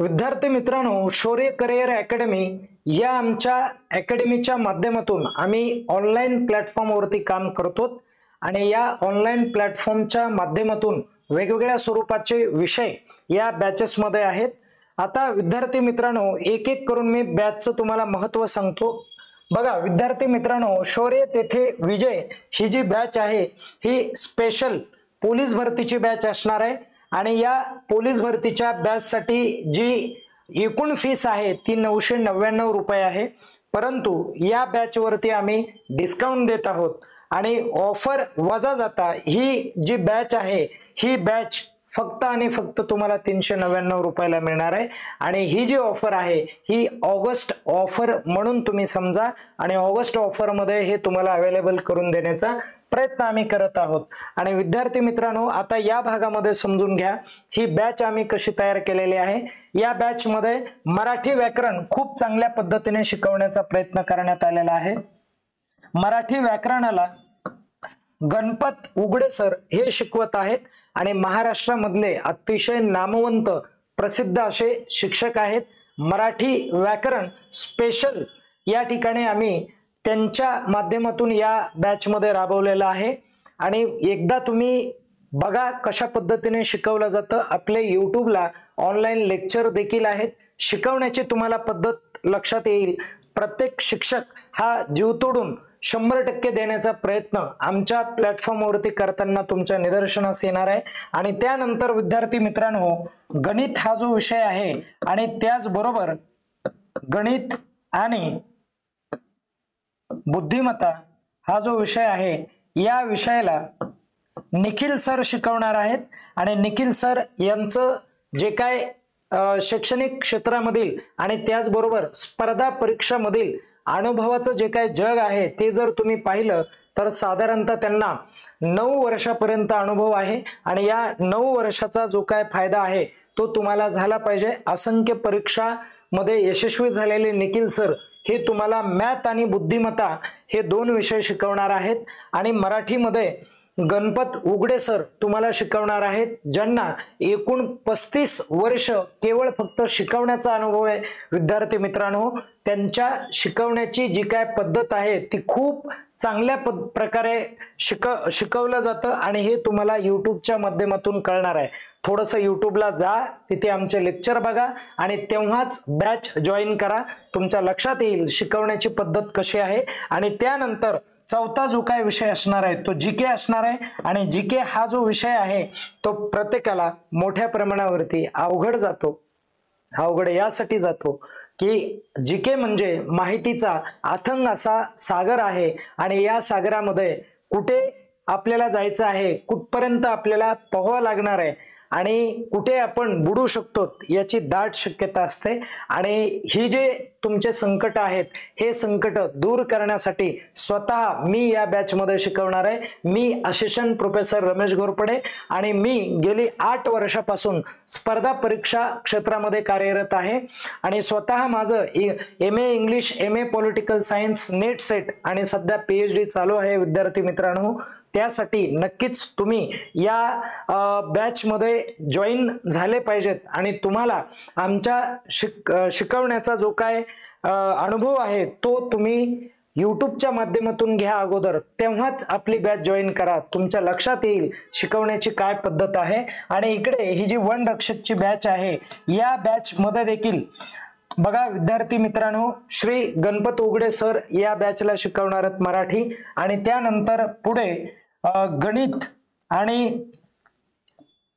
विद्यार्थी मित्रांनो, शौर्य करिअर अकॅडमी या आमच्या अकॅडमीच्या माध्यमातून आम्ही ऑनलाईन प्लॅटफॉर्मवरती काम करतो आणि या ऑनलाईन प्लॅटफॉर्मच्या माध्यमातून वेगवेगळ्या स्वरूपाचे विषय या बॅचेस मध्ये आहेत। आता विद्यार्थी मित्रांनो, एक एक करून मी बॅचचं तुम्हाला महत्त्व सांगतो। बघा विद्यार्थी मित्रांनो, शौर्य तेथे विजय ही जी बॅच आहे ही स्पेशल पोलीस भरतीची बॅच असणार आहे आणि या पोलीस भरतीच्या बॅच साठी जी एकूण फीस आहे ती 999 रुपये आहे। परंतु या बॅच वरती आम्ही डिस्काउंट देत आहोत आणि ऑफर वजा जाता ही जी बॅच आहे ही बॅच फक्त आणि फक्त तुम्हाला 399 रुपयाला मिळणार आहे आणि ही जी ऑफर आहे ही ऑगस्ट ऑफर म्हणून तुम्ही समजा आणि ऑगस्ट ऑफर मध्ये हे तुम्हाला अवेलेबल करून देण्याचा प्रयत्न आम्ही करत आहोत। आणि विद्यार्थी मित्रांनो, आता या भागामध्ये समजून घ्या ही बॅच आम्ही कशी तयार केलेली आहे। या बॅच मध्ये मराठी व्याकरण खूप चांगल्या पद्धतीने शिकवण्याचा प्रयत्न करण्यात आलेला आहे। मराठी व्याकरणाला गणपत उघडे सर हे शिकवत आहेत आणि महाराष्ट्रामधले अतिशय नामवंत प्रसिद्ध असे शिक्षक आहेत। मराठी व्याकरण स्पेशल या ठिकाणी आम्ही त्यांच्या माध्यमातून या बॅच मध्ये राबवलेला आहे आणि एकदा तुम्ही बघा कशा पद्धतीने शिकवलं जातं। आपले YouTubeला ऑनलाईन लेक्चर देखील आहेत, शिकवण्याची तुम्हाला पद्धत लक्षात येईल। प्रत्येक शिक्षक हा जीव तोडून 100% देण्याचा प्रयत्न आमच्या प्लॅटफॉर्मवरती करताना तुमच्या निदर्शनास येणार आहे। आणि त्यानंतर विद्यार्थी मित्रांनो, गणित हा जो विषय आहे आणि त्याचबरोबर गणित आणि बुद्धिमत्ता हा जो विषय आहे या विषयाला निखिल सर शिकवणार आहेत आणि निखिल सर यांचं जे काय शैक्षणिक क्षेत्रामधील आणि त्याचबरोबर स्पर्धा परीक्षामधील अनुभवाचं जे काय जग आहे ते जर तुम्ही पाहिलं तर साधारणतः त्यांना 9 वर्षापर्यंत अनुभव आहे आणि या 9 वर्षाचा जो काय फायदा आहे तो तुम्हाला झाला पाहिजे। असंख्य परीक्षा मध्ये यशस्वी झालेले निखिल सर हे तुम्हाला मॅथ आणि बुद्धिमत्ता हे 2 विषय शिकवणार आहेत आणि मराठीमध्ये गणपत उघडे सर तुम्हाला शिकवणार आहेत, ज्यांना एकूण 35 वर्ष केवळ फक्त शिकवण्याचा अनुभव आहे। विद्यार्थी मित्रांनो, त्यांच्या शिकवण्याची जी काय पद्धत आहे ती खूप चांगल्या प्रकारे शिकवलं जातं आणि हे तुम्हाला YouTubeच्या माध्यमातून कळणार आहे। थोडंसं YouTubeला जा, तिथे आमचे लेक्चर बघा आणि तेव्हाच बॅच जॉईन करा, तुमच्या लक्षात येईल शिकवण्याची पद्धत कशी आहे। आणि त्यानंतर चौथा जो काय विषय असणार आहे तो जीके असणार आहे आणि जीके हा जो विषय आहे तो प्रत्येकाला मोठ्या प्रमाणावरती अवघड जातो। अवघड यासाठी जातो की जीके म्हणजे माहितीचा अथांग असा सागर आहे आणि या सागरामध्ये कुठे आपल्याला जायचं आहे, कुठपर्यंत आपल्याला पोहावं लागणार आहे आणि कुठे आपण बुडू शकतो याची दाट शक्यता असते। आणि ही जे तुमचे संकट आहेत हे संकट दूर करण्यासाठी स्वतः मी या बॅच मध्ये शिकवणार आहे। मी असिस्टंट प्रोफेसर रमेश घोरपडे आणि मी गेली 8 वर्षापासून स्पर्धा परीक्षा क्षेत्रामध्ये कार्यरत आहे आणि स्वतः माझं MA English, MA political science, net set आणि सध्या PhD चालू आहे। विद्यार्थी मित्रांनो, त्यासाठी नक्कीच तुम्ही या बॅच मध्ये जॉईन झाले पाहिजेत आणि तुम्हाला आमच्या शिकवण्याचा जो काय अनुभव आहे तो तुम्ही YouTubeच्या माध्यमातून घ्या अगोदर, तेव्हाच आपली बॅच जॉईन करा, तुमच्या लक्षात येईल शिकवण्याची काय पद्धत आहे। आणि इकडे ही जी वन रक्षकची बॅच आहे या बॅच मध्ये देखील बघा विद्यार्थी मित्रांनो, श्री गणपत उघडे सर या बॅचला शिकवणार आहेत मराठी आणि त्यानंतर पुढे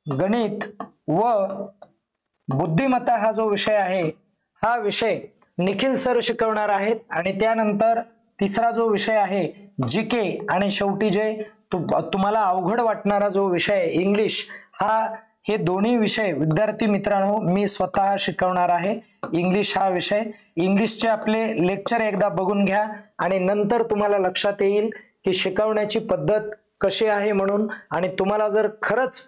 गणित व बुद्धिमत्ता हा जो विषय आहे हा विषय निखिल सर शिकवणार आहेत आणि त्यानंतर तिसरा जो विषय आहे जीके आणि शेवटी जे तुम्हाला अवघड वाटणारा जो विषय इंग्लिश हे दोन्ही विषय विद्यार्थी मित्रांनो मी स्वतः शिकवणार आहे। इंग्लिश हा विषय, इंग्लिशचे आपले लेक्चर एकदा बघून घ्या आणि नंतर तुम्हाला लक्षात येईल की शिकवण्याची पद्धत कशी आहे म्हणून। आणि तुम्हाला जर खरंच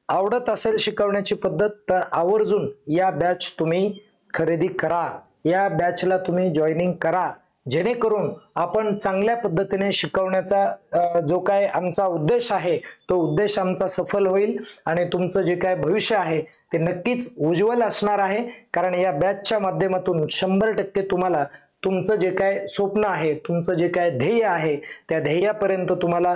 आवडत असेल शिकवण्याची पद्धत तर आवर्जून या बॅच तुम्ही खरेदी करा, या बॅचला तुम्ही जॉईनिंग करा। जेणेकरून आपण चांगल्या पद्धतीने शिकवण्याचा जो काय आमचा उद्देश आहे तो उद्देश आमचा सफल होईल आणि तुमचं जे काय भविष्य आहे ते नक्कीच उज्ज्वल असणार आहे। कारण या बॅचच्या माध्यमातून 100% तुम्हाला तुमचं जे काय स्वप्न आहे, तुमचं जे काय ध्येय आहे त्या ध्येयापर्यंत तुम्हाला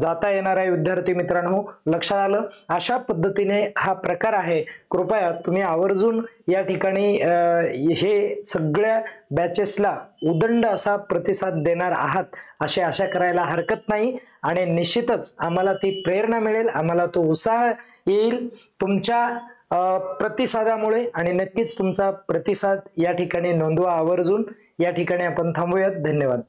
जाता येणार आहे। विद्यार्थी मित्रांनो, लक्षात आलं? अशा पद्धतीने हा प्रकार आहे। कृपया तुम्ही आवर्जून या ठिकाणी हे सगळ्या बॅचेसला उदंड असा प्रतिसाद देणार आहात अशी आशा करायला हरकत नाही आणि निश्चितच आम्हाला ती प्रेरणा मिळेल, आम्हाला तो उत्साह येईल तुमच्या प्रतिसादामुळे आणि नक्कीच तुमचा प्रतिसाद या ठिकाणी नोंदवा आवर्जून। या ठिकाणी आपण थांबूयात। धन्यवाद।